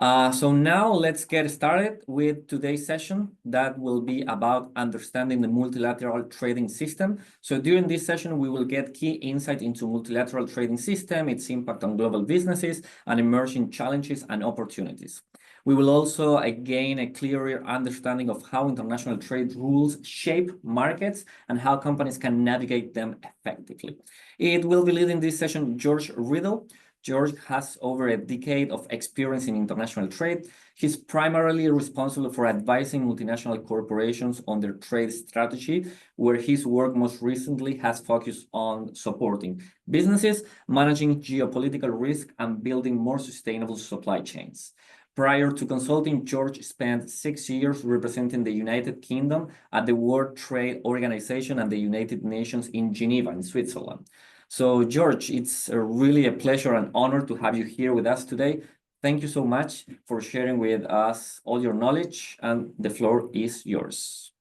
So now let's get started with today's session that will be about understanding the multilateral trading system. So during this session, we will get key insight into multilateral trading system, its impact on global businesses, and emerging challenges and opportunities. We will also gain a clearer understanding of how international trade rules shape markets and how companies can navigate them effectively. It will be leading this session George Riddle. George has over a decade of experience in international trade. He's primarily responsible for advising multinational corporations on their trade strategy, where his work most recently has focused on supporting businesses, managing geopolitical risk, and building more sustainable supply chains. Prior to consulting, George spent 6 years representing the United Kingdom at the World Trade Organization and the United Nations in Geneva, in Switzerland. So, George, it's really a pleasure and honor to have you here with us today. Thank you so much for sharing with us all your knowledge, and the floor is yours.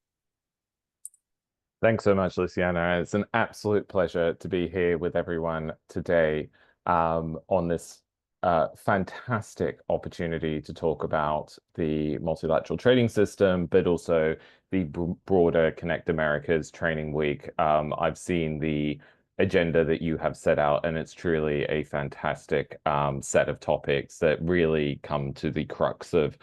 Thanks so much, Luciano. It's an absolute pleasure to be here with everyone today on this fantastic opportunity to talk about the multilateral trading system, but also the broader Connect Americas Training Week. I've seen the agenda that you have set out, and it's truly a fantastic set of topics that really come to the crux of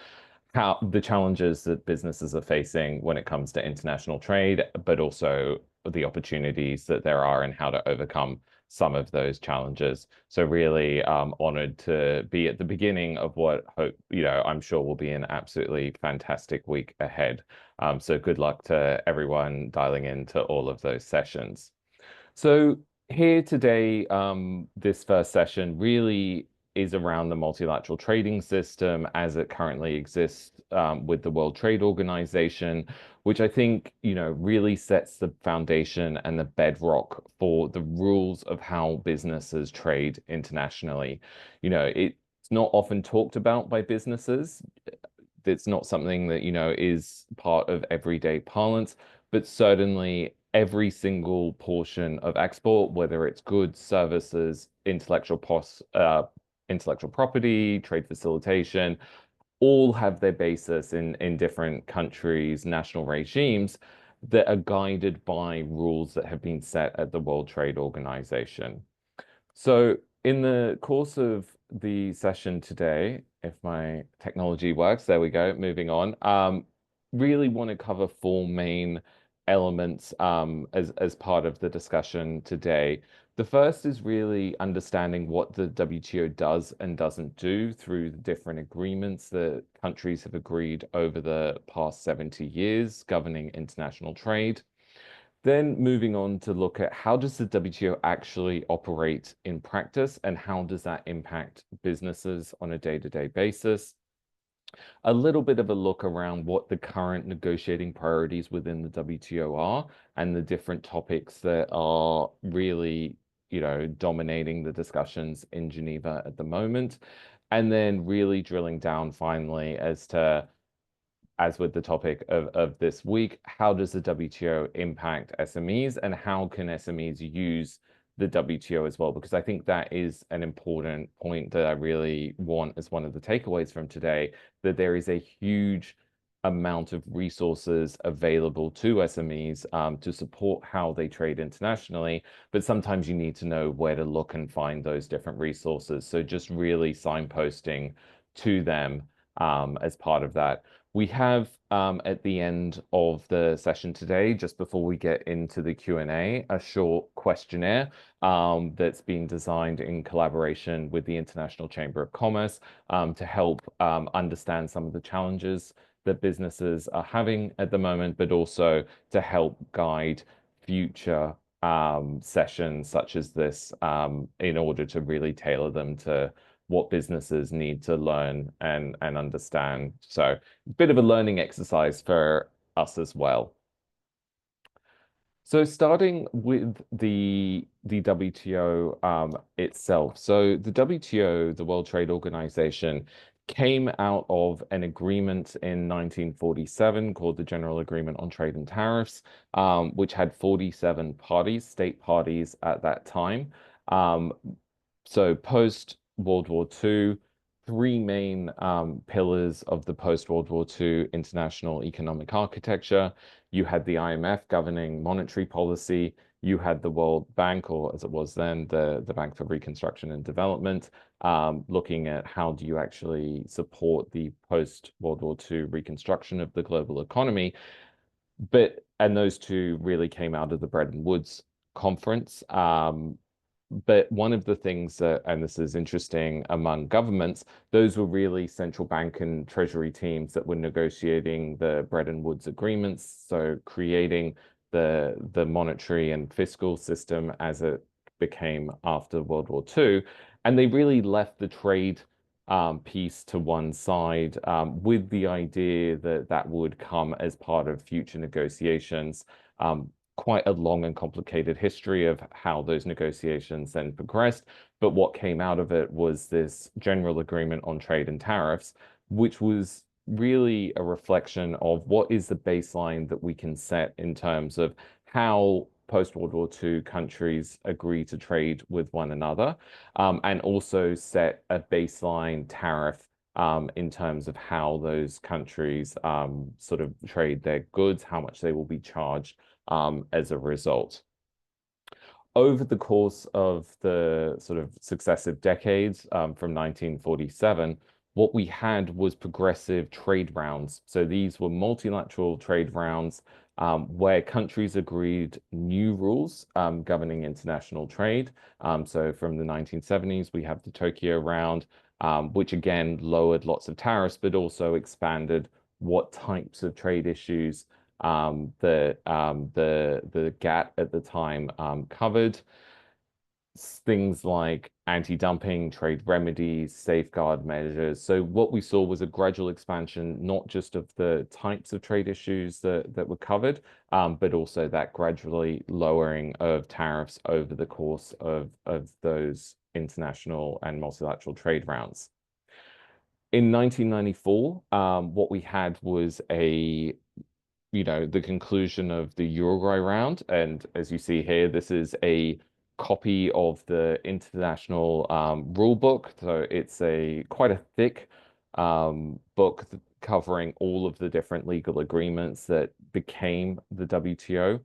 how the challenges that businesses are facing when it comes to international trade, but also the opportunities that there are and how to overcome some of those challenges. So really honored to be at the beginning of what I'm sure will be an absolutely fantastic week ahead. So good luck to everyone dialing into all of those sessions. So here today, this first session really is around the multilateral trading system as it currently exists with the World Trade Organization, which I think, really sets the foundation and the bedrock for the rules of how businesses trade internationally. It's not often talked about by businesses. It's not something that, is part of everyday parlance, but certainly every single portion of export, whether it's goods, services, intellectual property, trade facilitation, all have their basis in different countries' national regimes that are guided by rules that have been set at the World Trade Organization. So in the course of the session today, if my technology works, there we go, moving on, really want to cover 4 main elements as part of the discussion today. The first is really understanding what the WTO does and doesn't do through the different agreements that countries have agreed over the past 70 years governing international trade. Then moving on to look at how does the WTO actually operate in practice and how does that impact businesses on a day-to-day basis. A little bit of a look around what the current negotiating priorities within the WTO are and the different topics that are really, dominating the discussions in Geneva at the moment. And then really drilling down finally as with the topic of this week, how does the WTO impact SMEs and how can SMEs use the WTO as well? Because I think that is an important point that I really want as one of the takeaways from today, that there is a huge amount of resources available to SMEs to support how they trade internationally, but sometimes you need to know where to look and find those different resources. So just really signposting to them as part of that. We have, at the end of the session today, just before we get into the Q&A, a short questionnaire that's been designed in collaboration with the International Chamber of Commerce to help understand some of the challenges that businesses are having at the moment, but also to help guide future sessions such as this in order to really tailor them to what businesses need to learn and understand. So a bit of a learning exercise for us as well. So starting with the WTO itself. So the WTO, the World Trade Organization, came out of an agreement in 1947 called the General Agreement on Trade and Tariffs, which had 47 parties, state parties at that time. So post World War II, three main pillars of the post-World War II international economic architecture. You had the IMF governing monetary policy. You had the World Bank, or as it was then, the Bank for Reconstruction and Development, looking at how do you actually support the post-World War II reconstruction of the global economy. And those two really came out of the Bretton Woods conference. But one of the things that, and this is interesting among governments, those were really central bank and treasury teams that were negotiating the Bretton Woods agreements, so creating the monetary and fiscal system as it became after World War II. And they really left the trade piece to one side with the idea that that would come as part of future negotiations. Quite a long and complicated history of how those negotiations then progressed. But what came out of it was this general agreement on trade and tariffs, which was really a reflection of what is the baseline that we can set in terms of how post-World War II countries agree to trade with one another, and also set a baseline tariff in terms of how those countries sort of trade their goods, how much they will be charged as a result. Over the course of the sort of successive decades from 1947, what we had was progressive trade rounds. So these were multilateral trade rounds where countries agreed new rules governing international trade. So from the 1970s, we have the Tokyo Round, which again lowered lots of tariffs, but also expanded what types of trade issues the GATT at the time covered. Things like anti-dumping, trade remedies, safeguard measures. So what we saw was a gradual expansion, not just of the types of trade issues that were covered, but also that gradually lowering of tariffs over the course of those international and multilateral trade rounds. In 1994, what we had was the conclusion of the Uruguay round. And as you see here, this is a copy of the international rule book. So it's quite a thick book covering all of the different legal agreements that became the WTO.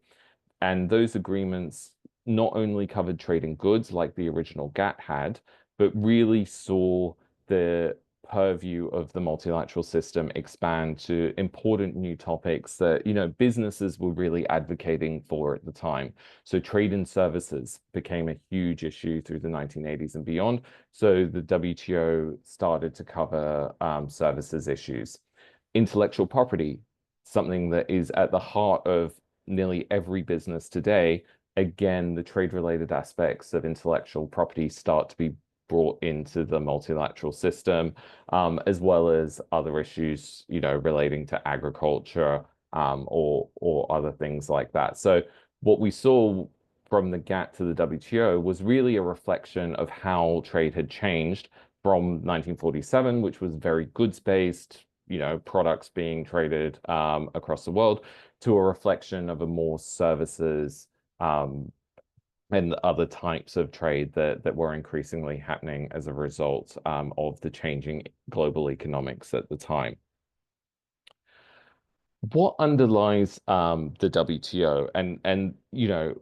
And those agreements not only covered trade in goods like the original GATT had, but really saw the purview of the multilateral system expand to important new topics that, businesses were really advocating for at the time. So trade in services became a huge issue through the 1980s and beyond. So the WTO started to cover services issues. Intellectual property, something that is at the heart of nearly every business today. Again, the trade-related aspects of intellectual property start to be brought into the multilateral system, as well as other issues, relating to agriculture or other things like that. So what we saw from the GATT to the WTO was really a reflection of how trade had changed from 1947, which was very goods-based, products being traded across the world, to a reflection of a more services and other types of trade that were increasingly happening as a result of the changing global economics at the time. What underlies the WTO? And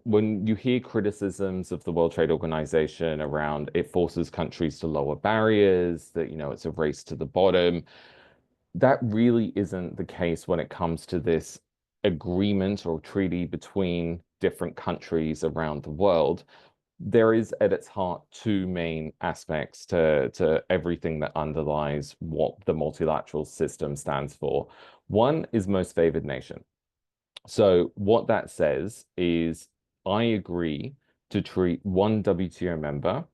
when you hear criticisms of the World Trade Organization around it forces countries to lower barriers, that it's a race to the bottom, that really isn't the case when it comes to this agreement or treaty between different countries around the world. There is at its heart two main aspects to everything that underlies what the multilateral system stands for. One is most favored nation. So what that says is I agree to treat one WTO member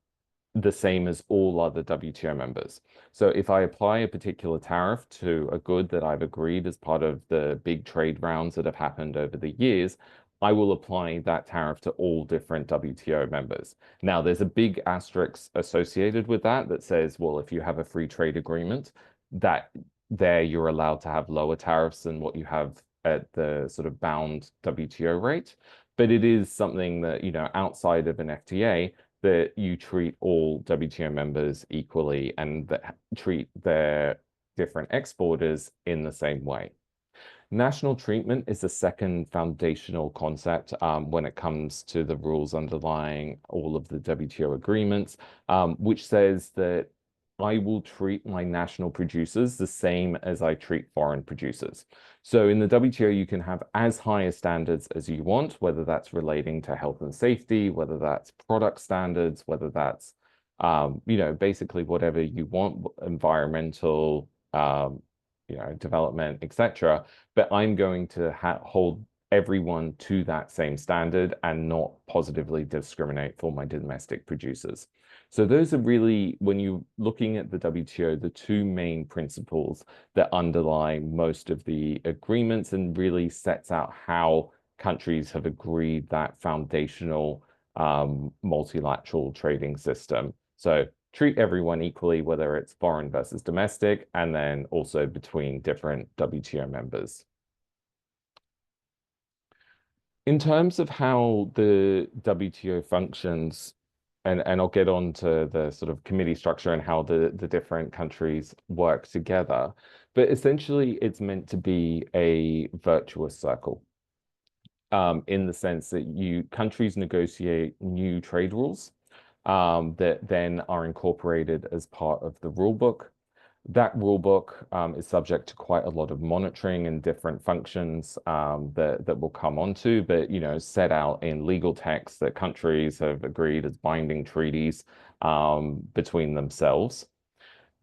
the same as all other WTO members. So if I apply a particular tariff to a good that I've agreed as part of the big trade rounds that have happened over the years, I will apply that tariff to all different WTO members. Now, there's a big asterisk associated with that says, well, if you have a free trade agreement, that there you're allowed to have lower tariffs than what you have at the sort of bound WTO rate. But it is something that, outside of an FTA, that you treat all WTO members equally and that treat their different exporters in the same way. National treatment is the second foundational concept when it comes to the rules underlying all of the WTO agreements, which says that I will treat my national producers the same as I treat foreign producers. So in the WTO, you can have as high a standards as you want, whether that's relating to health and safety, whether that's product standards, whether that's, basically whatever you want, environmental, development, etc. But I'm going to hold everyone to that same standard and not positively discriminate for my domestic producers. So those are really, when you're looking at the WTO, the two main principles that underlie most of the agreements and really sets out how countries have agreed that foundational multilateral trading system. So treat everyone equally, whether it's foreign versus domestic, and then also between different WTO members. In terms of how the WTO functions, and I'll get on to the sort of committee structure and how the different countries work together, but essentially it's meant to be a virtuous circle. In the sense that countries negotiate new trade rules that then are incorporated as part of the rule book. That rule book is subject to quite a lot of monitoring and different functions that we'll come onto, but set out in legal texts that countries have agreed as binding treaties between themselves.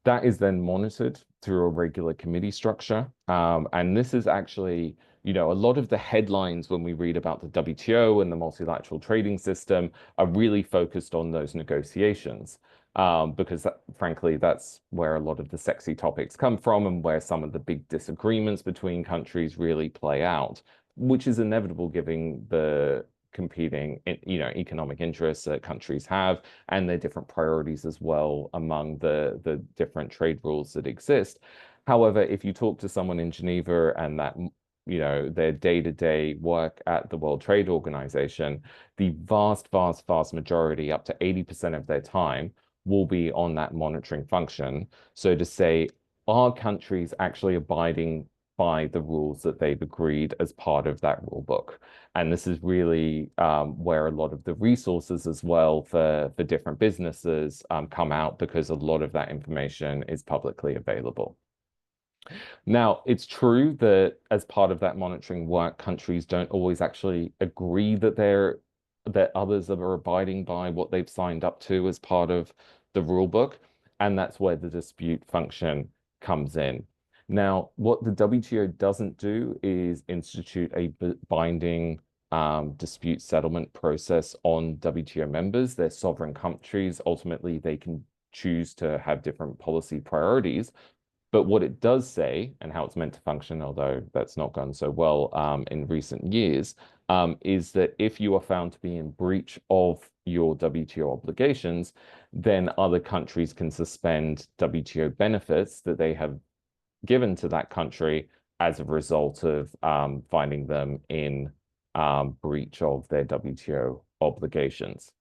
That is then monitored through a regular committee structure. And this is actually, a lot of the headlines when we read about the WTO and the multilateral trading system are really focused on those negotiations. Because frankly, that's where a lot of the sexy topics come from and where some of the big disagreements between countries really play out, which is inevitable given the competing, economic interests that countries have and their different priorities as well among the different trade rules that exist. However, if you talk to someone in Geneva and that, their day-to-day work at the World Trade Organization, the vast, vast, vast majority, up to 80% of their time, will be on that monitoring function. So to say, are countries actually abiding by the rules that they've agreed as part of that rule book? And this is really where a lot of the resources as well for different businesses come out, because a lot of that information is publicly available. Now, it's true that as part of that monitoring work, countries don't always actually agree that others are abiding by what they've signed up to as part of the rule book, and that's where the dispute function comes in. Now, what the WTO doesn't do is institute a binding dispute settlement process on WTO members. They're sovereign countries. Ultimately, they can choose to have different policy priorities. But what it does say, and how it's meant to function, although that's not gone so well in recent years, is that if you are found to be in breach of your WTO obligations, then other countries can suspend WTO benefits that they have given to that country as a result of finding them in breach of their WTO obligations.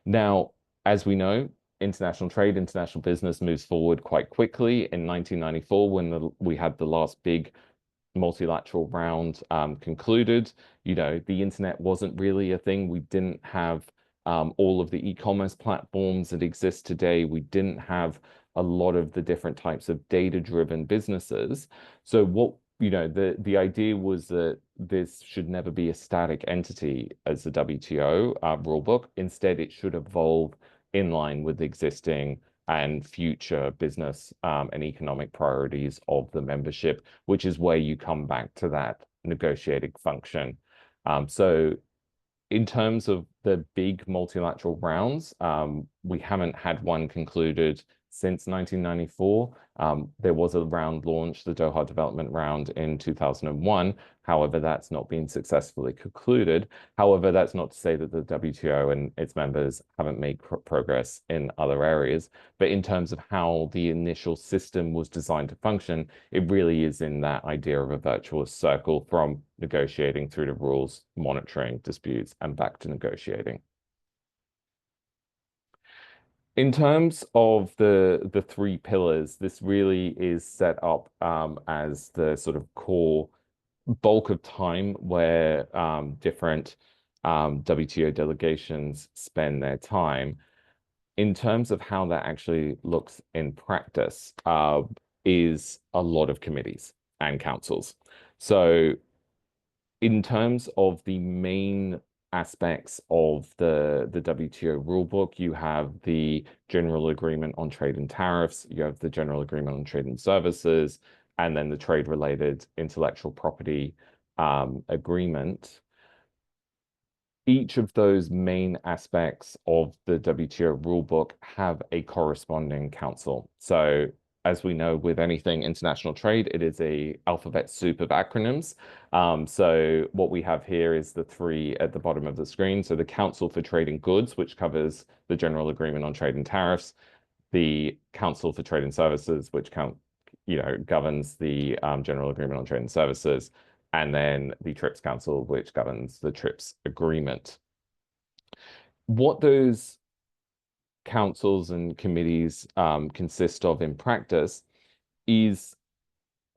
Now, as we know, international trade, international business moves forward quite quickly. In 1994, when we had the last big multilateral round concluded, the internet wasn't really a thing. We didn't have all of the e-commerce platforms that exist today. We didn't have a lot of the different types of data-driven businesses. So what the idea was that this should never be a static entity as the WTO rulebook. Instead, it should evolve in line with existing and future business and economic priorities of the membership, which is where you come back to that negotiating function. So in terms of the big multilateral rounds, we haven't had one concluded since 1994. There was a round launched, the Doha Development Round, in 2001. However, that's not been successfully concluded. However, that's not to say that the WTO and its members haven't made progress in other areas. But in terms of how the initial system was designed to function, it really is in that idea of a virtuous circle from negotiating through to rules, monitoring disputes, and back to negotiating. In terms of the three pillars, this really is set up as the sort of core bulk of time where different WTO delegations spend their time. In terms of how that actually looks in practice, is a lot of committees and councils. So in terms of the main aspects of the WTO rulebook, you have the General Agreement on Trade and Tariffs, you have the General Agreement on Trade and Services, and then the trade-related intellectual property agreement. Each of those main aspects of the WTO rulebook have a corresponding council. So as we know, with anything international trade, it is a alphabet soup of acronyms. So what we have here is the three at the bottom of the screen. So the Council for Trade and Goods, which covers the General Agreement on Trade and Tariffs, the Council for Trade and Services, which governs the General Agreement on Trade and Services, and then the TRIPS Council, which governs the TRIPS Agreement. What those councils and committees consist of in practice is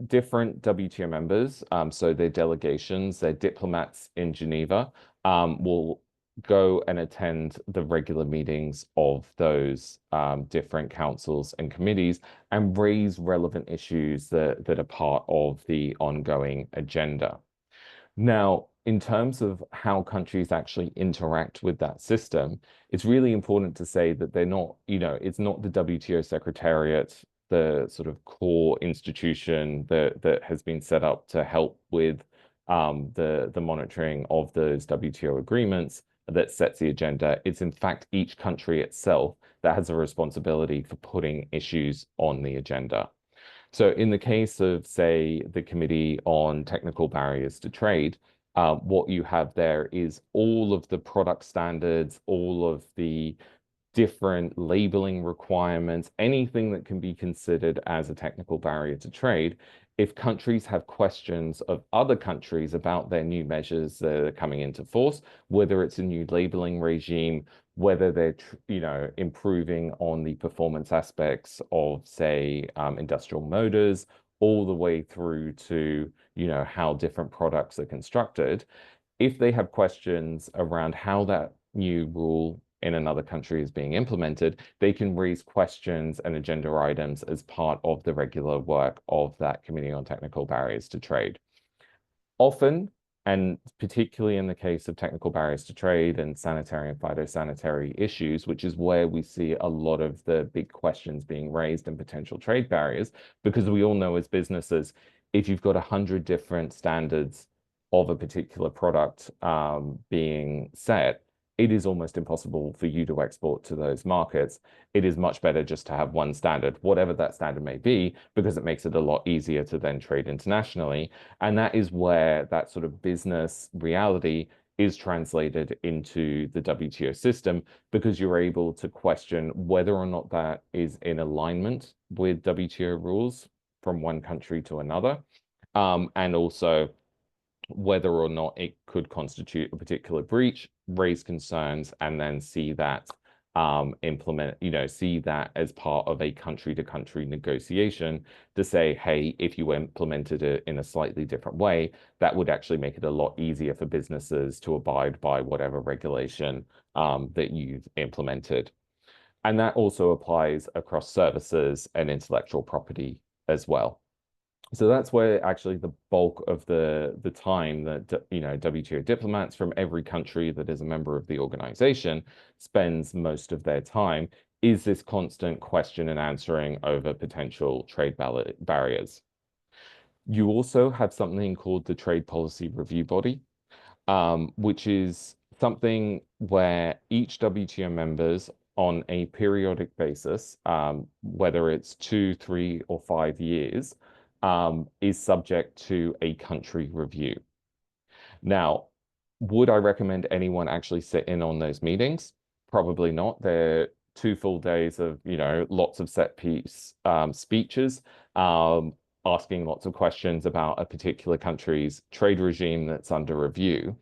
different WTO members, so their delegations, their diplomats in Geneva, will go and attend the regular meetings of those different councils and committees and raise relevant issues that are part of the ongoing agenda. Now, in terms of how countries actually interact with that system, it's really important to say that they're not, it's not the WTO Secretariat, the sort of core institution that has been set up to help with the monitoring of those WTO agreements that sets the agenda. It's in fact each country itself that has a responsibility for putting issues on the agenda. So in the case of, say, the Committee on Technical Barriers to Trade, what you have there is all of the product standards, all of the different labeling requirements, anything that can be considered as a technical barrier to trade. If countries have questions of other countries about their new measures that are coming into force, whether it's a new labeling regime, whether they're improving on the performance aspects of, say, industrial motors, all the way through to how different products are constructed, if they have questions around how that new rule in another country is being implemented, they can raise questions and agenda items as part of the regular work of that Committee on Technical Barriers to Trade. Often, and particularly in the case of technical barriers to trade and sanitary and phytosanitary issues, which is where we see a lot of the big questions being raised and potential trade barriers, because we all know as businesses, if you've got 100 different standards of a particular product being set, it is almost impossible for you to export to those markets. It is much better just to have one standard, whatever that standard may be, because it makes it a lot easier to then trade internationally. And that is where that sort of business reality is translated into the WTO system, because you're able to question whether or not that is in alignment with WTO rules from one country to another, and also whether or not it could constitute a particular breach, raise concerns, and then see that see that as part of a country-to-country negotiation to say, hey, if you implemented it in a slightly different way, that would actually make it a lot easier for businesses to abide by whatever regulation that you've implemented. And that also applies across services and intellectual property as well. So that's where actually the bulk of the time that WTO diplomats from every country that is a member of the organization spends most of their time, is this constant question and answering over potential trade barriers. You also have something called the Trade Policy Review Body, which is something where each WTO members on a periodic basis, whether it's 2, 3, or 5 years, is subject to a country review. Now, would I recommend anyone actually sit in on those meetings? Probably not. They're 2 full days of, lots of set piece speeches, asking lots of questions about a particular country's trade regime that's under review.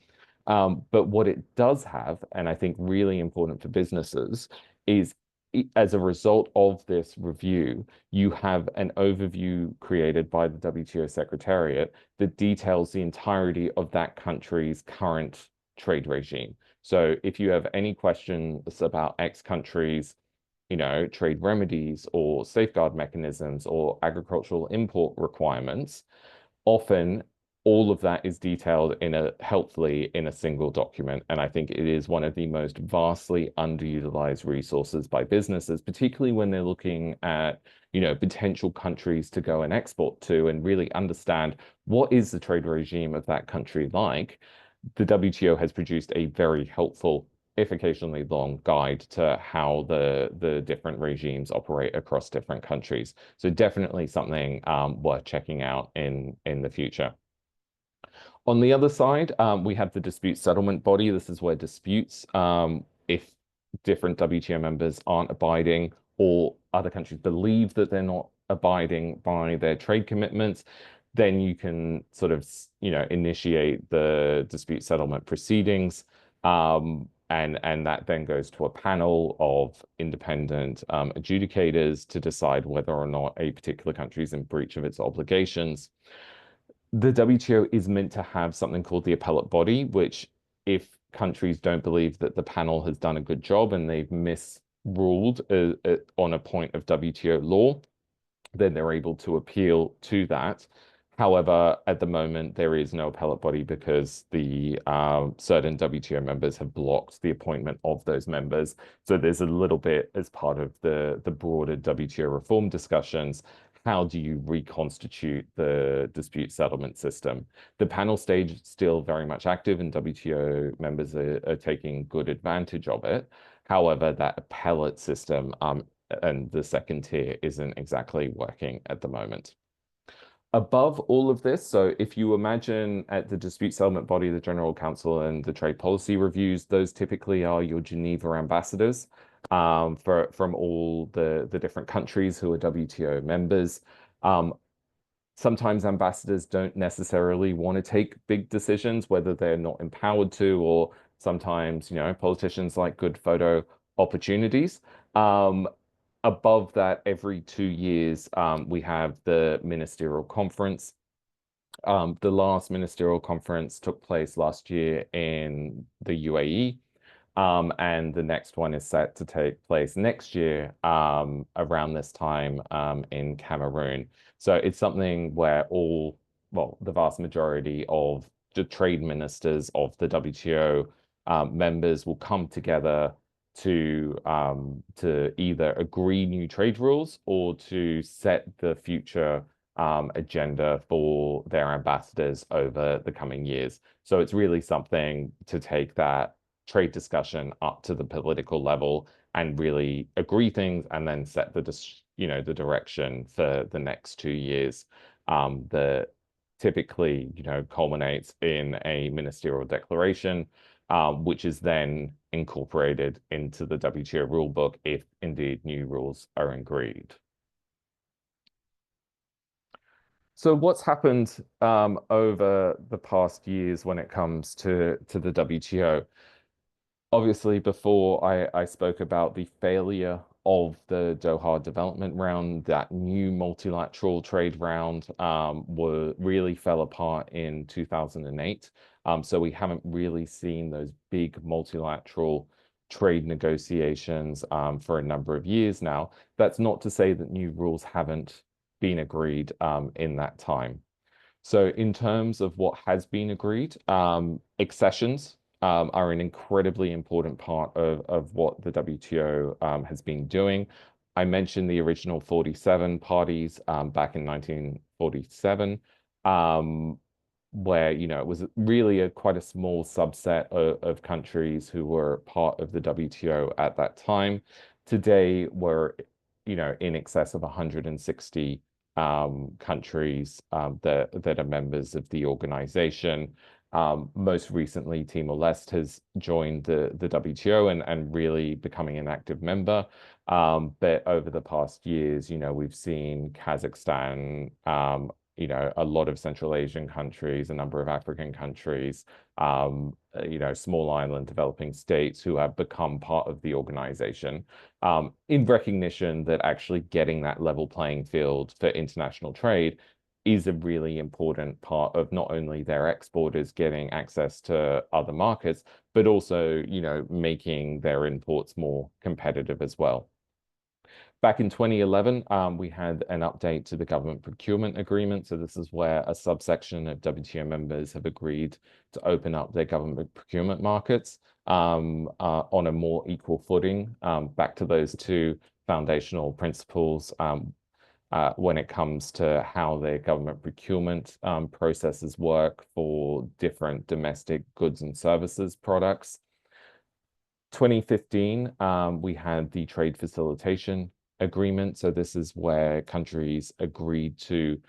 But what it does have, and I think really important for businesses, is as a result of this review, you have an overview created by the WTO Secretariat that details the entirety of that country's current trade regime. So if you have any questions about X country's, trade remedies or safeguard mechanisms or agricultural import requirements, often all of that is detailed helpfully in a single document. And I think it is one of the most vastly underutilized resources by businesses, particularly when they're looking at, potential countries to go and export to and really understand what is the trade regime of that country like. The WTO has produced a very helpful, if occasionally long, guide to how the different regimes operate across different countries. So definitely something worth checking out in the future. On the other side, we have the dispute settlement body. This is where disputes, if different WTO members aren't abiding or other countries believe that they're not abiding by their trade commitments, then you can sort of, initiate the dispute settlement proceedings. And that then goes to a panel of independent adjudicators to decide whether or not a particular country is in breach of its obligations. The WTO is meant to have something called the appellate body, which if countries don't believe that the panel has done a good job and they've misruled on a point of WTO law, then they're able to appeal to that. However, at the moment, there is no appellate body because the certain WTO members have blocked the appointment of those members. So there's a little bit as part of the broader WTO reform discussions. How do you reconstitute the dispute settlement system? The panel stage is still very much active and WTO members are taking good advantage of it. However, that appellate system and the second tier isn't exactly working at the moment. Above all of this, so if you imagine at the dispute settlement body, the General Counsel and the trade policy reviews, those typically are your Geneva ambassadors from all the different countries who are WTO members. Sometimes ambassadors don't necessarily want to take big decisions, whether they're not empowered to, or sometimes, politicians like good photo opportunities. Above that, every 2 years, we have the ministerial conference. The last ministerial conference took place last year in the UAE. And the next one is set to take place next year around this time in Cameroon. So it's something where the vast majority of the trade ministers of the WTO members will come together to either agree new trade rules or to set the future agenda for their ambassadors over the coming years. So it's really something to take that trade discussion up to the political level and really agree things and then set the direction for the next 2 years that typically culminates in a ministerial declaration which is then incorporated into the WTO rulebook if indeed new rules are agreed. So what's happened over the past years when it comes to the WTO? Obviously, before I spoke about the failure of the Doha development round, that new multilateral trade round really fell apart in 2008. So we haven't really seen those big multilateral trade negotiations for a number of years now. That's not to say that new rules haven't been agreed in that time. So in terms of what has been agreed, accessions are an incredibly important part of what the WTO has been doing. I mentioned the original 47 parties back in 1947, where it was really quite a small subset of countries who were part of the WTO at that time. Today, we're in excess of 160 countries that are members of the organization. Most recently, Timor-Leste has joined the WTO and really becoming an active member. But over the past years, we've seen Kazakhstan, you know, a lot of Central Asian countries, a number of African countries, you know, small island developing states who have become part of the organization, in recognition that actually getting that level playing field for international trade is a really important part of not only their exporters getting access to other markets, but also, you know, making their imports more competitive as well. Back in 2011, we had an update to the government procurement agreement. So this is where a subsection of WTO members have agreed to open up their government procurement markets on a more equal footing, back to those two foundational principles when it comes to how their government procurement processes work for different domestic goods and services products. 2015, we had the trade facilitation agreement. So this is where countries agreed to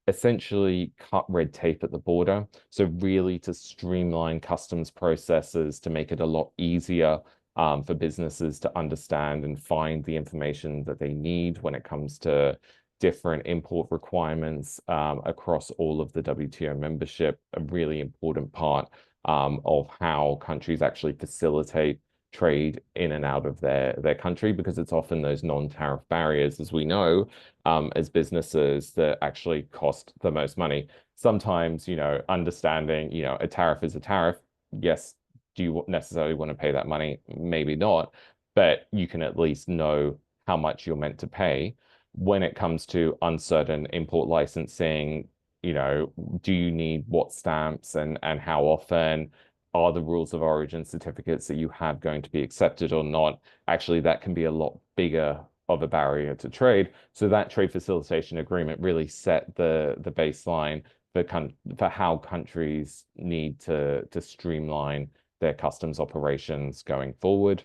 essentially cut red tape at the border. So really to streamline customs processes to make it a lot easier for businesses to understand and find the information that they need when it comes to different import requirements across all of the WTO membership, a really important part of how countries actually facilitate trade in and out of their country, because it's often those non-tariff barriers, as we know, as businesses, that actually cost the most money. Sometimes, you know, understanding, you know, a tariff is a tariff. Yes, do you necessarily want to pay that money? Maybe not, but you can at least know how much you're meant to pay. When it comes to uncertain import licensing, you know, do you need what stamps and how often? Are the rules of origin certificates that you have going to be accepted or not? Actually, that can be a lot bigger of a barrier to trade. So that trade facilitation agreement really set the baseline for how countries need to streamline their customs operations going forward.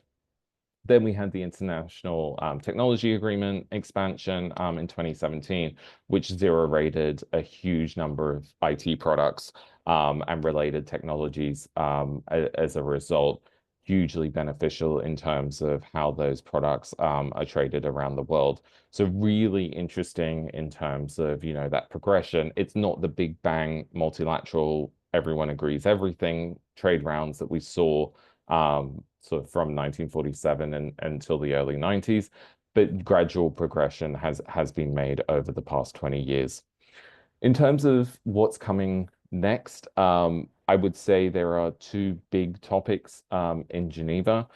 Then we had the International Technology Agreement expansion in 2017, which zero-rated a huge number of IT products and related technologies as a result, hugely beneficial in terms of how those products are traded around the world. So really interesting in terms of, you know, that progression. It's not the big bang multilateral, everyone agrees everything trade rounds that we saw sort of from 1947 and until the early 90s, but gradual progression has been made over the past 20 years. In terms of what's coming next, I would say there are two big topics in Geneva.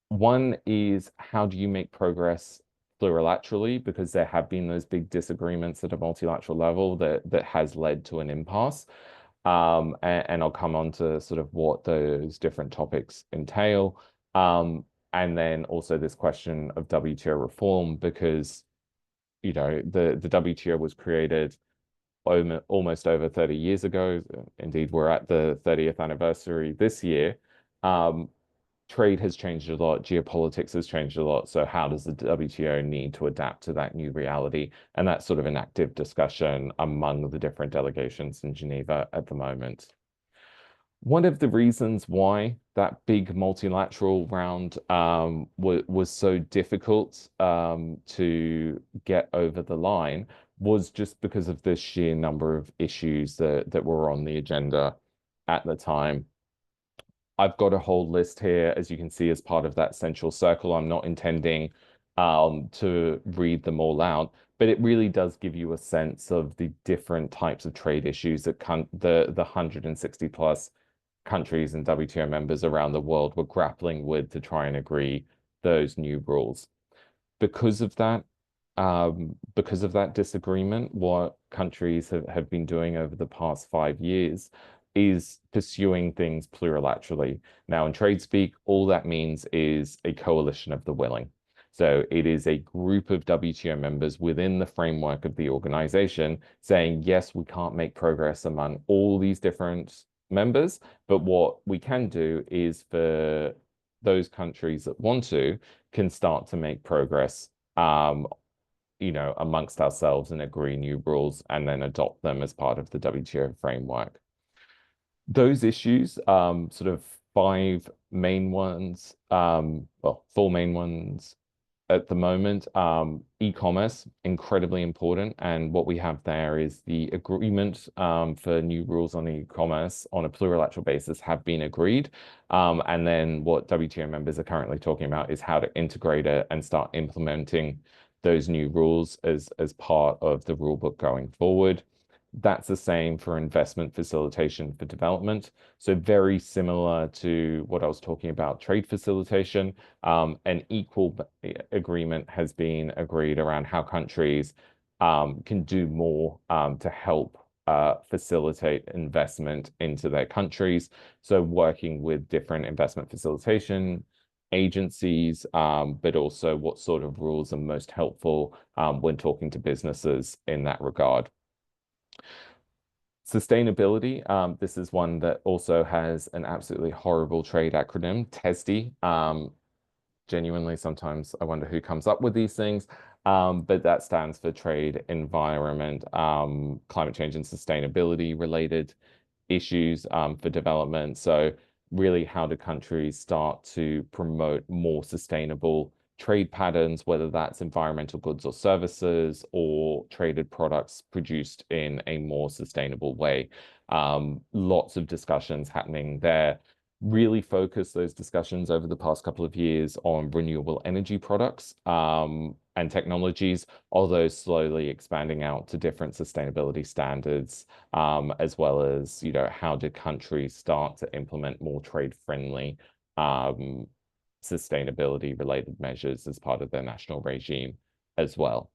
One is, how do you make progress plurilaterally? Because there have been those big disagreements at a multilateral level that has led to an impasse. And I'll come on to sort of what those different topics entail. And then also this question of WTO reform, because, you know, the WTO was created almost over 30 years ago. Indeed, we're at the 30th anniversary this year. Trade has changed a lot, geopolitics has changed a lot. So how does the WTO need to adapt to that new reality? And that's sort of an active discussion among the different delegations in Geneva at the moment. One of the reasons why that big multilateral round was so difficult to get over the line was just because of the sheer number of issues that were on the agenda at the time. I've got a whole list here, as you can see, as part of that central circle. I'm not intending to read them all out, but it really does give you a sense of the different types of trade issues that the 160 plus countries and WTO members around the world were grappling with to try and agree those new rules. Because of that disagreement, what countries have been doing over the past 5 years is pursuing things plurilaterally. Now, in trade speak, all that means is a coalition of the willing. So it is a group of WTO members within the framework of the organization saying, yes, we can't make progress among all these different members, but what we can do is for those countries that want to can start to make progress you know, amongst ourselves and agree new rules and then adopt them as part of the WTO framework. Those issues, sort of 5 main ones, well, 4 main ones, at the moment. E-commerce, incredibly important. And what we have there is the agreement for new rules on e-commerce on a plurilateral basis have been agreed. And then what WTO members are currently talking about is how to integrate it and start implementing those new rules as part of the rule book going forward. That's the same for investment facilitation for development. So very similar to what I was talking about, trade facilitation. An equal agreement has been agreed around how countries can do more to help facilitate investment into their countries. So working with different investment facilitation agencies, but also what sort of rules are most helpful when talking to businesses in that regard. Sustainability, this is one that also has an absolutely horrible trade acronym, TESDI. Genuinely, sometimes I wonder who comes up with these things, but that stands for trade, environment, climate change and sustainability related issues for development. So really, how do countries start to promote more sustainable trade patterns, whether that's environmental goods or services or traded products produced in a more sustainable way? Lots of discussions happening there. Really focused those discussions over the past couple of years on renewable energy products and technologies, although slowly expanding out to different sustainability standards, as well as, how do countries start to implement more trade-friendly sustainability-related measures as part of their national regime as well.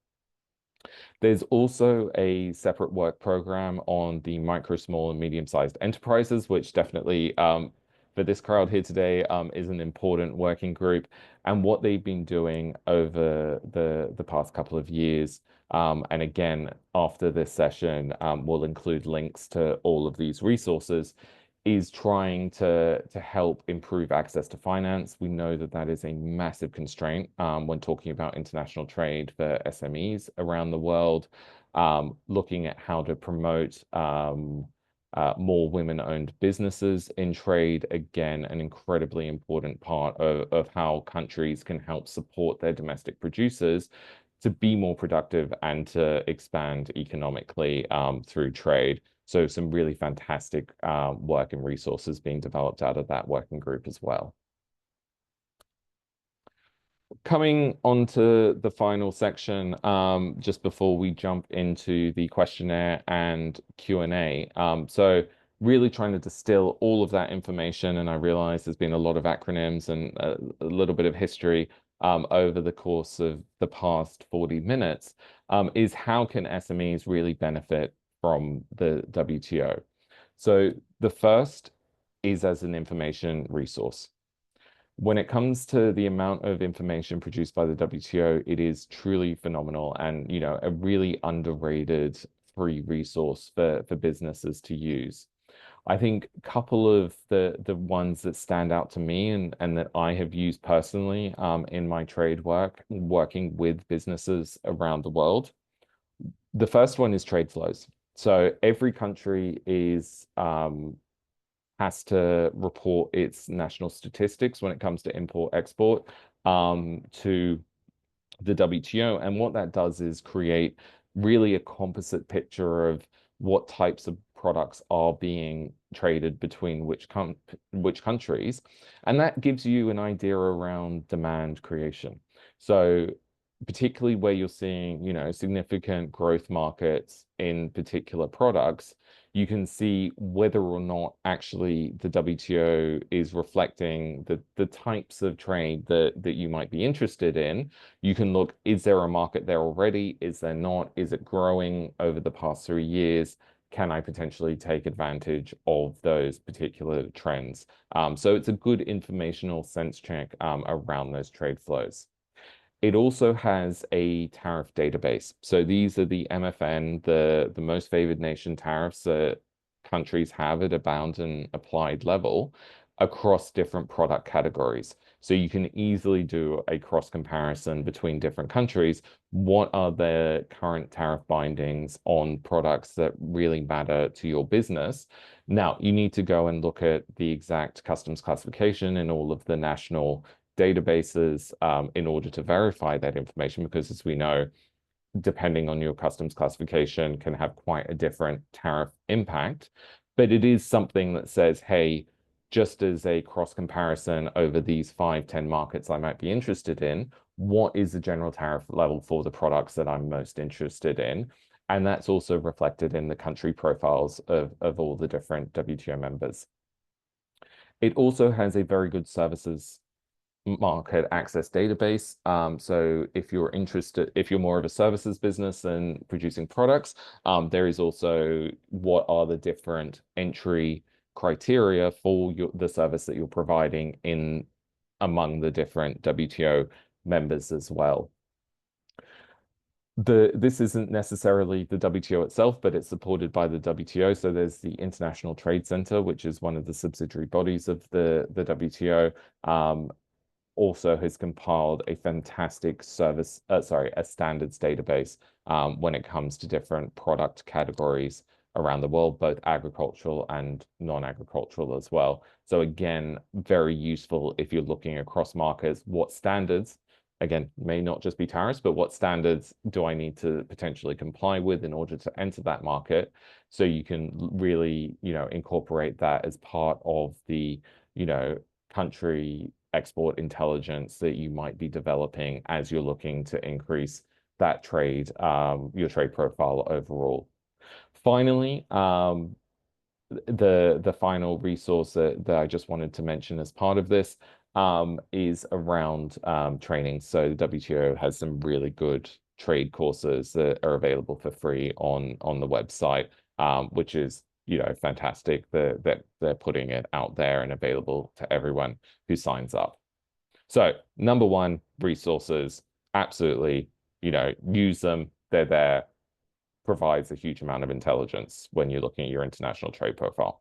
There's also a separate work program on the micro, small, and medium-sized enterprises, which definitely for this crowd here today is an important working group. And what they've been doing over the past couple of years, and again, after this session, we'll include links to all of these resources, is trying to help improve access to finance. We know that that is a massive constraint when talking about international trade for SMEs around the world, looking at how to promote more women-owned businesses in trade. Again, an incredibly important part of how countries can help support their domestic producers to be more productive and to expand economically through trade. So some really fantastic work and resources being developed out of that working group as well. Coming on to the final section, just before we jump into the questionnaire and Q&A. So really trying to distill all of that information, and I realize there's been a lot of acronyms and a little bit of history over the course of the past 40 minutes, is how can SMEs really benefit from the WTO? So the first is as an information resource. When it comes to the amount of information produced by the WTO, it is truly phenomenal and, a really underrated free resource for businesses to use. I think a couple of the ones that stand out to me and that I have used personally in my trade work, working with businesses around the world. The first one is trade flows. So every country has to report its national statistics when it comes to import-export to the WTO. And what that does is create really a composite picture of what types of products are being traded between which countries. And that gives you an idea around demand creation. So particularly where you're seeing, significant growth markets in particular products, you can see whether or not actually the WTO is reflecting the types of trade that you might be interested in. You can look, is there a market there already? Is there not? Is it growing over the past 3 years? Can I potentially take advantage of those particular trends? So it's a good informational sense check around those trade flows. It also has a tariff database. So these are the MFN, the most favored nation tariffs that countries have at a bound and applied level across different product categories. So you can easily do a cross comparison between different countries. What are the current tariff bindings on products that really matter to your business? Now, you need to go and look at the exact customs classification in all of the national databases in order to verify that information, because as we know, depending on your customs classification, can have quite a different tariff impact. But it is something that says, hey, just as a cross comparison over these 5-10 markets I might be interested in, what is the general tariff level for the products that I'm most interested in? And that's also reflected in the country profiles of all the different WTO members. It also has a very good services market access database. So if you're interested, if you're more of a services business than producing products, there is also what are the different entry criteria for the service that you're providing in among the different WTO members as well. This isn't necessarily the WTO itself, but it's supported by the WTO. So there's the International Trade Center, which is one of the subsidiary bodies of the WTO. Also has compiled a fantastic a standards database when it comes to different product categories around the world, both agricultural and non-agricultural as well. So again, very useful if you're looking across markets, what standards, again, may not just be tariffs, but what standards do I need to potentially comply with in order to enter that market? So you can really, incorporate that as part of the, country export intelligence that you might be developing as you're looking to increase that trade, your trade profile overall. Finally, the final resource that I just wanted to mention as part of this is around training. So the WTO has some really good trade courses that are available for free on the website, which is fantastic that they're putting it out there and available to everyone who signs up. So number one, resources, absolutely, use them. They're there, provides a huge amount of intelligence when you're looking at your international trade profile.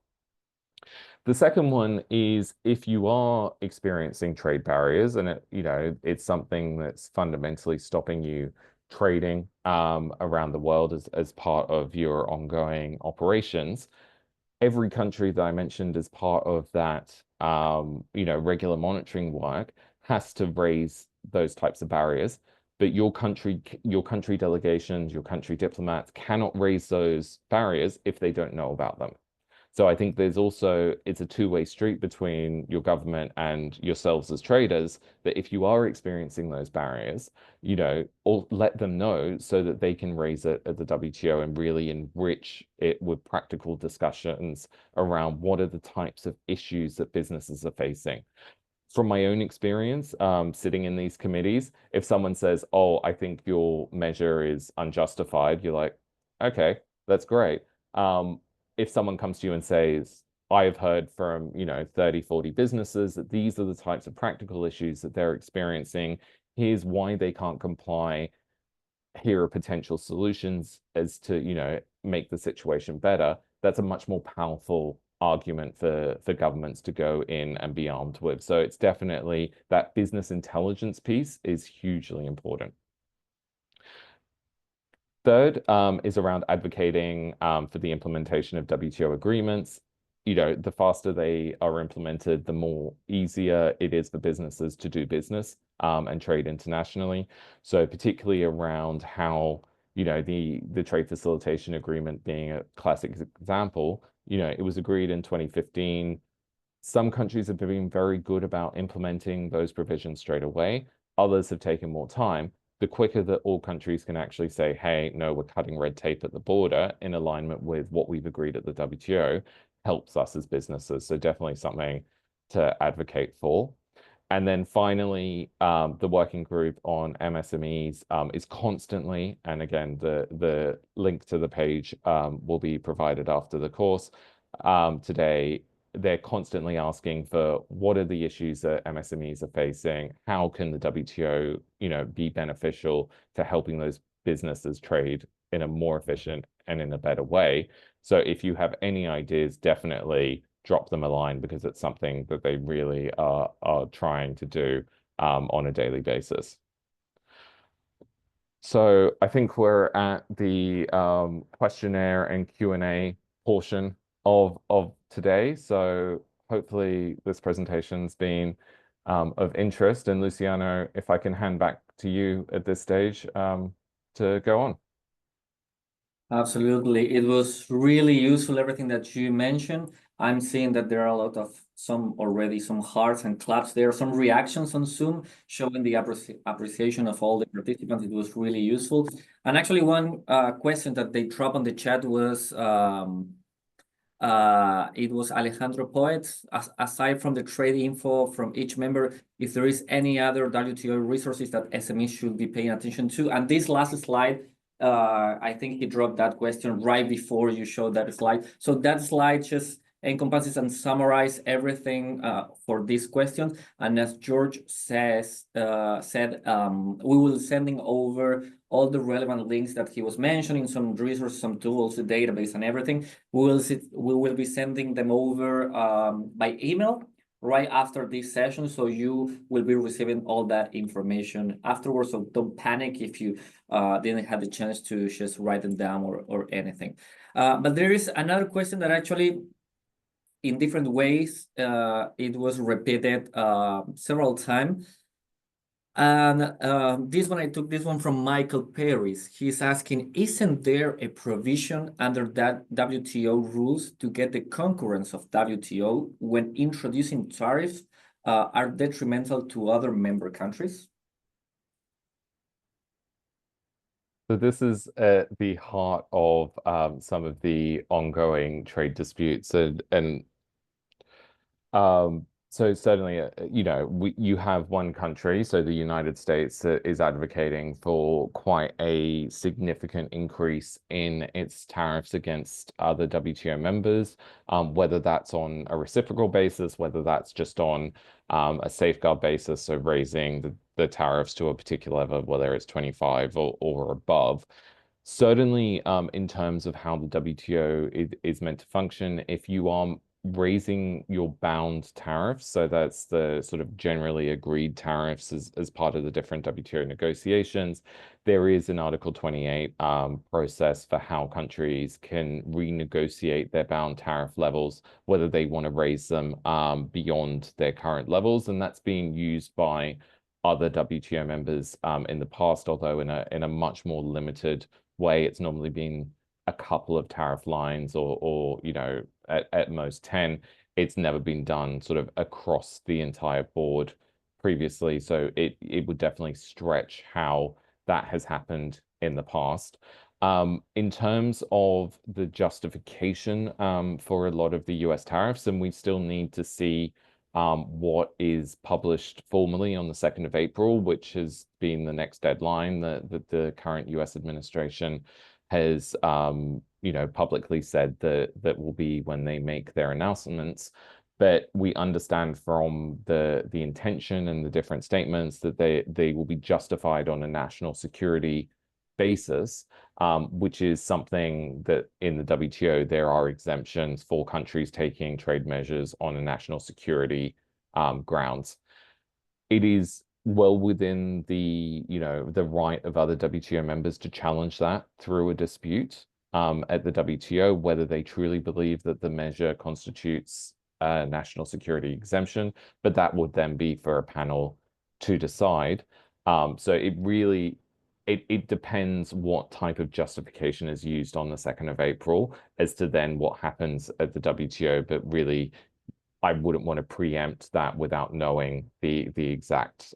The second one is if you are experiencing trade barriers and it's something that's fundamentally stopping you trading around the world as part of your ongoing operations, every country that I mentioned as part of that, regular monitoring work has to raise those types of barriers. But your country delegations, your country diplomats cannot raise those barriers if they don't know about them. So I think it's a two-way street between your government and yourselves as traders, that if you are experiencing those barriers, or let them know so that they can raise it at the WTO and really enrich it with practical discussions around what are the types of issues that businesses are facing. From my own experience, sitting in these committees, if someone says, oh, I think your measure is unjustified, you're like, okay, that's great. If someone comes to you and says, I have heard from, 30, 40 businesses that these are the types of practical issues that they're experiencing. Here's why they can't comply. Here are potential solutions as to, make the situation better. That's a much more powerful argument for governments to go in and be armed with. So it's definitely that business intelligence piece is hugely important. Third is around advocating for the implementation of WTO agreements. The faster they are implemented, the more easier it is for businesses to do business and trade internationally. So particularly around how, the trade facilitation agreement being a classic example, it was agreed in 2015. Some countries have been very good about implementing those provisions straight away. Others have taken more time. The quicker that all countries can actually say, hey, no, we're cutting red tape at the border in alignment with what we've agreed at the WTO, helps us as businesses. So definitely something to advocate for. And then finally, the working group on MSMEs is constantly, and again, the link to the page will be provided after the course today. They're constantly asking for what are the issues that MSMEs are facing? How can the WTO, be beneficial to helping those businesses trade in a more efficient and in a better way? So if you have any ideas, definitely drop them a line, because it's something that they really are trying to do on a daily basis. So I think we're at the questionnaire and Q&A portion of today. So hopefully this presentation's been of interest. And Luciano, if I can hand back to you at this stage to go on. Absolutely. It was really useful, everything that you mentioned. I'm seeing that there are a lot of some hearts and claps there, some reactions on Zoom showing the appreciation of all the participants. It was really useful. And actually, one question that they dropped on the chat was it was Alejandro Poet. Aside from the trade info from each member, if there is any other WTO resources that SMEs should be paying attention to. And this last slide, I think he dropped that question right before you showed that slide. So that slide just encompasses and summarizes everything for this question. And as George said, we will sending over all the relevant links that he was mentioning, some resources, some tools, the database, and everything. We will be sending them over by email right after this session, so you will be receiving all that information afterwards. So don't panic if you didn't have the chance to just write them down or anything. But there is another question that actually, in different ways, it was repeated several times. And this one, I took this one from Michael Paris. He's asking, isn't there a provision under that WTO rules to get the concurrence of WTO when introducing tariffs are detrimental to other member countries? So this is at the heart of some of the ongoing trade disputes, and so certainly, you have one country, so the United States, that is advocating for quite a significant increase in its tariffs against other WTO members, whether that's on a reciprocal basis, whether that's just on a safeguard basis, so raising the tariffs to a particular level, whether it's 25 or above. Certainly, in terms of how the WTO is meant to function, if you are raising your bound tariffs, so that's the sort of generally agreed tariffs as part of the different WTO negotiations, there is an Article 28 process for how countries can renegotiate their bound tariff levels, whether they want to raise them beyond their current levels, and that's being used by other WTO members in the past, although in a much more limited way. It's normally been a couple of tariff lines or at most 10. It's never been done sort of across the entire board previously. So it would definitely stretch how that has happened in the past. In terms of the justification for a lot of the US tariffs, and we still need to see what is published formally on the 2nd of April, which has been the next deadline that the current US administration has publicly said that will be when they make their announcements. But we understand from the intention and the different statements that they will be justified on a national security basis, which is something that in the WTO there are exemptions for countries taking trade measures on a national security grounds. It is well within the right of other WTO members to challenge that through a dispute at the WTO, whether they truly believe that the measure constitutes a national security exemption, but that would then be for a panel to decide. So it depends what type of justification is used on the 2nd of April as to then what happens at the WTO, but really I wouldn't want to preempt that without knowing the exact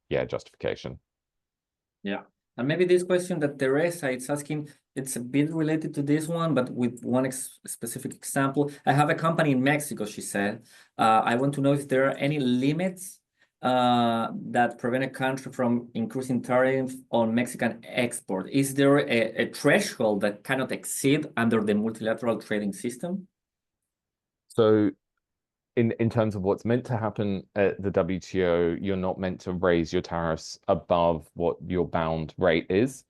justification. Yeah. And maybe this question that Teresa is asking, it's a bit related to this one, but with one specific example. I have a company in Mexico, she said. I want to know if there are any limits that prevent a country from increasing tariffs on Mexican export. Is there a threshold that cannot exceed under the multilateral trading system? So in terms of what's meant to happen at the WTO, you're not meant to raise your tariffs above what your bound rate is.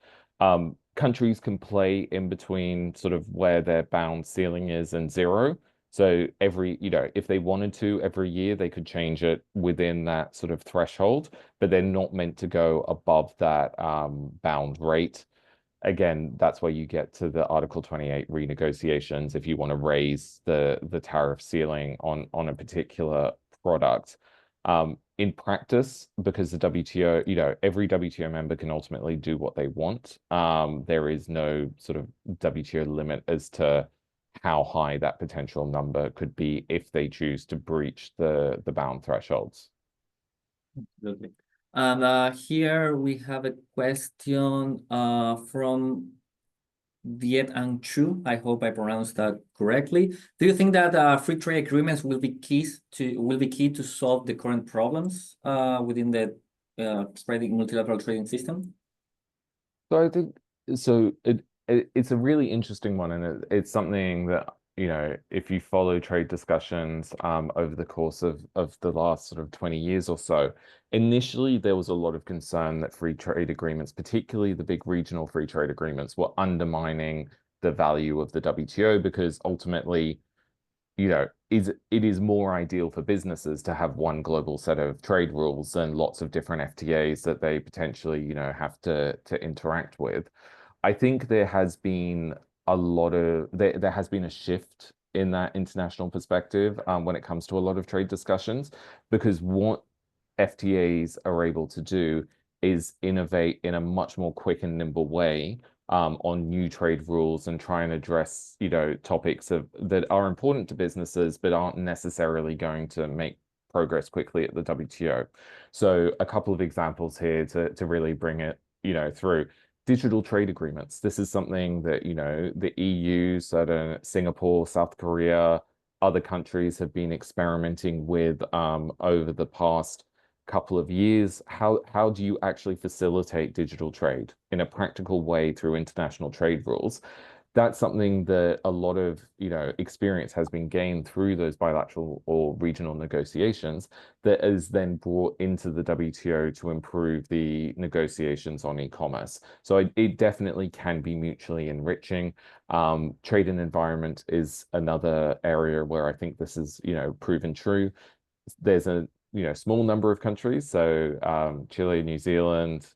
Countries can play in between sort of where their bound ceiling is and zero. So if they wanted to, every year they could change it within that sort of threshold, but they're not meant to go above that bound rate. Again, that's where you get to the Article 28 renegotiations. If you want to raise the tariff ceiling on a particular product, In practice, because the WTO, every WTO member can ultimately do what they want. There is no sort of WTO limit as to how high that potential number could be if they choose to breach the bound thresholds. Absolutely. And here we have a question from Viet Ang Chu. I hope I pronounced that correctly. Do you think that free trade agreements will be key to solve the current problems within the multilateral trading system? So I think it's a really interesting one, and it's something that if you follow trade discussions over the course of the last sort of 20 years or so, initially there was a lot of concern that free trade agreements, particularly the big regional free trade agreements, were undermining the value of the WTO because ultimately it is more ideal for businesses to have one global set of trade rules than lots of different FTAs that they potentially, have to interact with. I think there has been there has been a shift in that international perspective when it comes to a lot of trade discussions, because what FTAs are able to do is innovate in a much more quick and nimble way on new trade rules and try and address, topics that are important to businesses but aren't necessarily going to make progress quickly at the WTO. So a couple of examples here to really bring it, through. Digital trade agreements. This is something that, the EU, Singapore, South Korea, other countries have been experimenting with over the past couple of years. How do you actually facilitate digital trade in a practical way through international trade rules? That's something that a lot of experience has been gained through those bilateral or regional negotiations that is then brought into the WTO to improve the negotiations on e-commerce. So it definitely can be mutually enriching. Trade and environment is another area where I think this is proven true. There's a small number of countries, so Chile, New Zealand,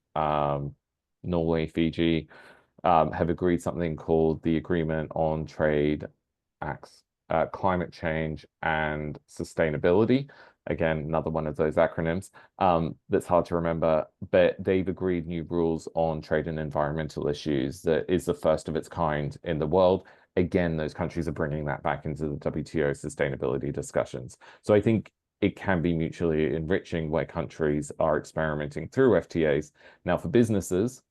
Norway, Fiji, have agreed something called the Agreement on Trade, Acts, Climate Change and Sustainability. Again, another one of those acronyms that's hard to remember, but they've agreed new rules on trade and environmental issues that is the first of its kind in the world. Again, those countries are bringing that back into the WTO sustainability discussions. So I think it can be mutually enriching where countries are experimenting through FTAs. Now, for businesses,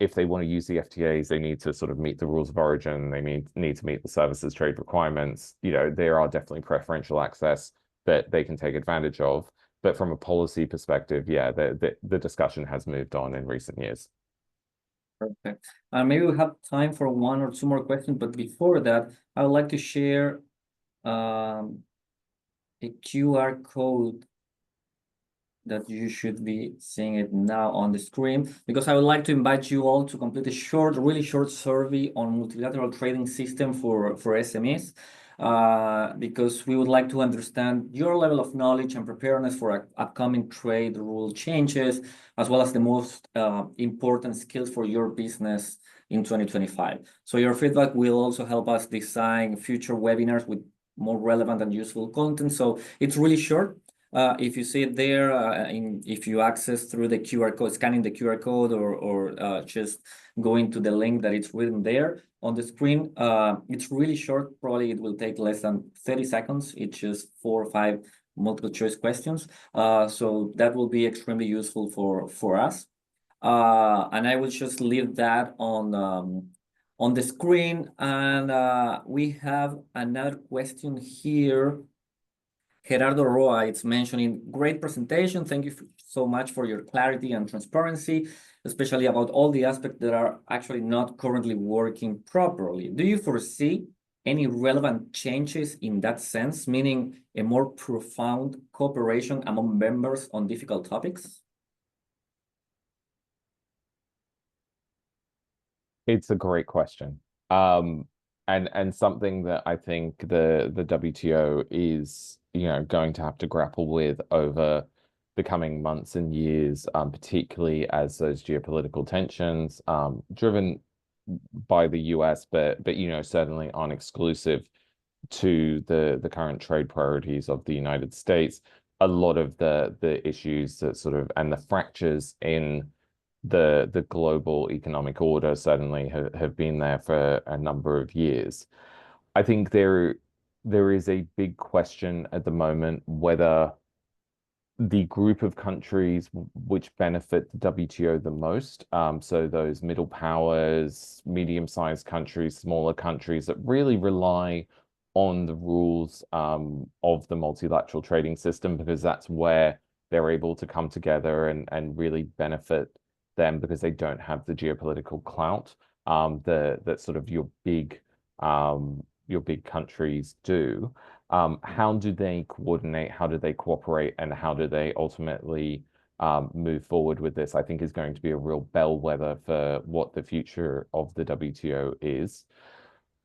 if they want to use the FTAs, they need to sort of meet the rules of origin. They need to meet the services trade requirements. There are definitely preferential access that they can take advantage of. But from a policy perspective, yeah, the discussion has moved on in recent years. Perfect. Maybe we have time for one or two more questions, but before that, I would like to share a QR code that you should be seeing it now on the screen, because I would like to invite you all to complete a really short survey on multilateral trading system for SMEs, because we would like to understand your level of knowledge and preparedness for upcoming trade rule changes, as well as the most important skills for your business in 2025. So your feedback will also help us design future webinars with more relevant and useful content. So it's really short. If you see it there, if you access through the QR code, scanning the QR code, or just going to the link that it's written there on the screen, it's really short. Probably it will take less than 30 seconds. It's just 4 or 5 multiple choice questions. So that will be extremely useful for us. And I will just leave that on the screen. And we have another question here. Gerardo Roa, it's mentioning, great presentation. Thank you so much for your clarity and transparency, especially about all the aspects that are actually not currently working properly. Do you foresee any relevant changes in that sense, meaning a more profound cooperation among members on difficult topics? It's a great question. And something that I think the WTO is, going to have to grapple with over the coming months and years, particularly as those geopolitical tensions, driven by the US, but certainly aren't exclusive to the current trade priorities of the United States, a lot of the issues that sort of and the fractures in the global economic order certainly have been there for a number of years. I think there is a big question at the moment whether the group of countries which benefit the WTO the most, so those middle powers, medium-sized countries, smaller countries that really rely on the rules of the multilateral trading system, because that's where they're able to come together and really benefit them, because they don't have the geopolitical clout that sort of your big countries do. How do they coordinate? How do they cooperate? And how do they ultimately move forward with this? I think is going to be a real bellwether for what the future of the WTO is.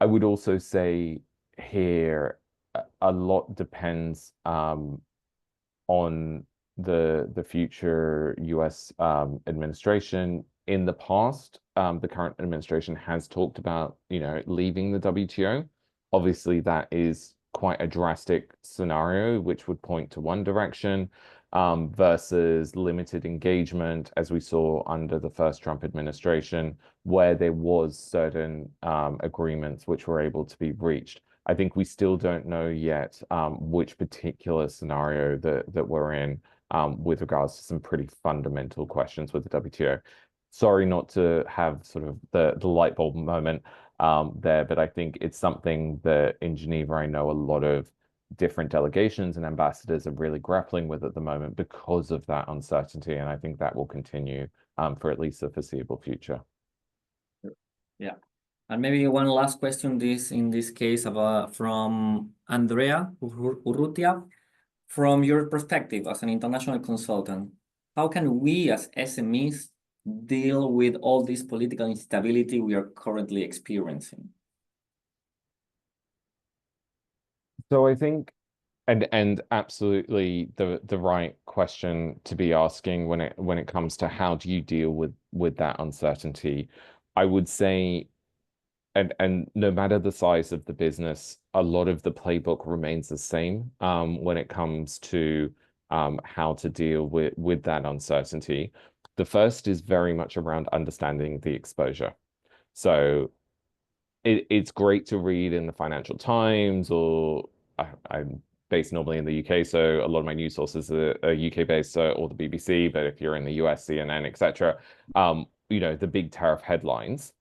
I would also say here a lot depends on the future US administration. In the past, the current administration has talked about, leaving the WTO. Obviously, that is quite a drastic scenario, which would point to one direction, versus limited engagement, as we saw under the first Trump administration, where there was certain agreements which were able to be reached. I think we still don't know yet which particular scenario that we're in with regards to some pretty fundamental questions with the WTO. Sorry not to have sort of the light bulb moment there, but I think it's something that in Geneva, I know a lot of different delegations and ambassadors are really grappling with at the moment because of that uncertainty. And I think that will continue for at least the foreseeable future. Yeah. And maybe one last question in this case from Andrea Urrutia. From your perspective as an international consultant, how can we as SMEs deal with all this political instability we are currently experiencing? So I think, and absolutely the right question to be asking when it comes to how do you deal with that uncertainty, I would say, and no matter the size of the business, a lot of the playbook remains the same when it comes to how to deal with that uncertainty. The first is very much around understanding the exposure. So it's great to read in the Financial Times, or I'm based normally in the UK, so a lot of my news sources are UK based, or the BBC. But if you're in the US, CNN, etc., the big tariff headlines.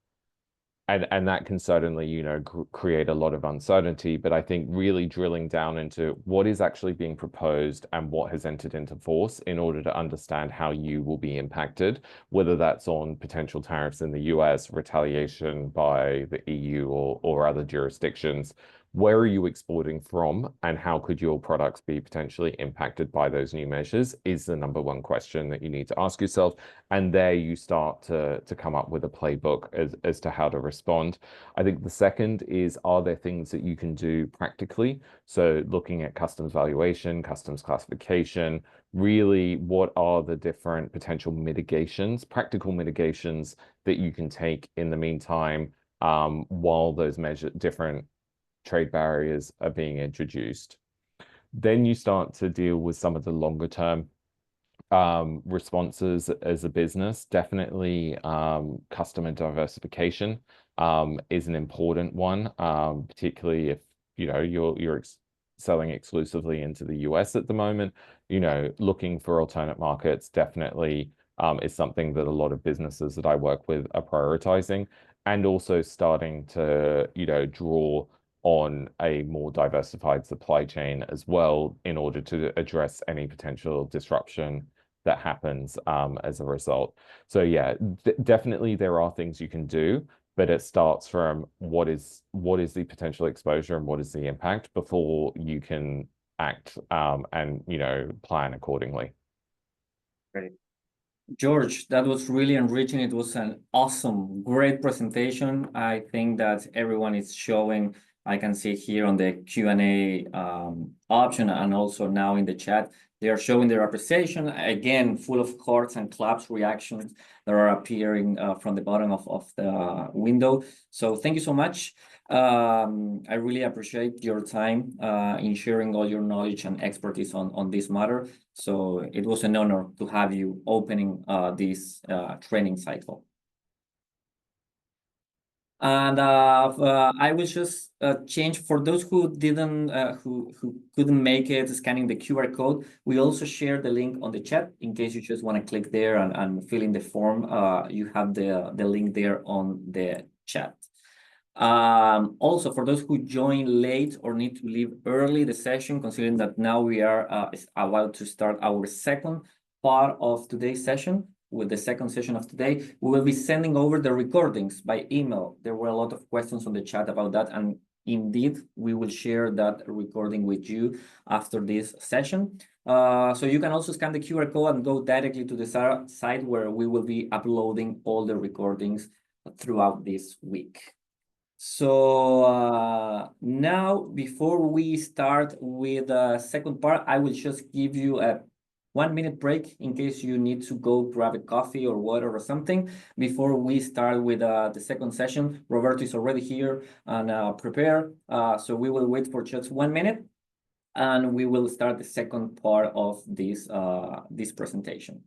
And that can certainly, create a lot of uncertainty. But I think really drilling down into what is actually being proposed and what has entered into force in order to understand how you will be impacted, whether that's on potential tariffs in the US, retaliation by the EU or other jurisdictions. Where are you exporting from, and how could your products be potentially impacted by those new measures is the number one question that you need to ask yourself. And there you start to come up with a playbook as to how to respond. I think the second is, are there things that you can do practically? So looking at customs valuation, customs classification, really what are the different potential mitigations, practical mitigations that you can take in the meantime while those different trade barriers are being introduced. Then you start to deal with some of the longer term responses as a business. Definitely customer diversification is an important one, particularly if you're selling exclusively into the US at the moment. Looking for alternate markets definitely is something that a lot of businesses that I work with are prioritizing, and also starting to draw on a more diversified supply chain as well in order to address any potential disruption that happens as a result. So yeah, definitely there are things you can do, but it starts from what is the potential exposure and what is the impact before you can act and plan accordingly. Great. George, that was really enriching. It was an awesome, great presentation. I think that everyone is showing, I can see here on the Q&A option, and also now in the chat, they are showing their appreciation, again, full of hearts and claps reactions that are appearing from the bottom of the window. So thank you so much. I really appreciate your time in sharing all your knowledge and expertise on this matter. So it was an honor to have you opening this training cycle. And I will just change for those who didn't, who couldn't make it, scanning the QR code. We also share the link on the chat in case you just want to click there and fill in the form. You have the link there on the chat. Also, for those who join late or need to leave early the session, considering that now we are about to start our second part of today's session, with the second session of today, we will be sending over the recordings by email. There were a lot of questions on the chat about that, and indeed, we will share that recording with you after this session. So you can also scan the QR code and go directly to the site where we will be uploading all the recordings throughout this week. So now, before we start with the second part, I will just give you a 1-minute break in case you need to go grab a coffee or water or something before we start with the second session. Roberto is already here and prepared. So we will wait for just 1 minute and we will start the second part of this presentation.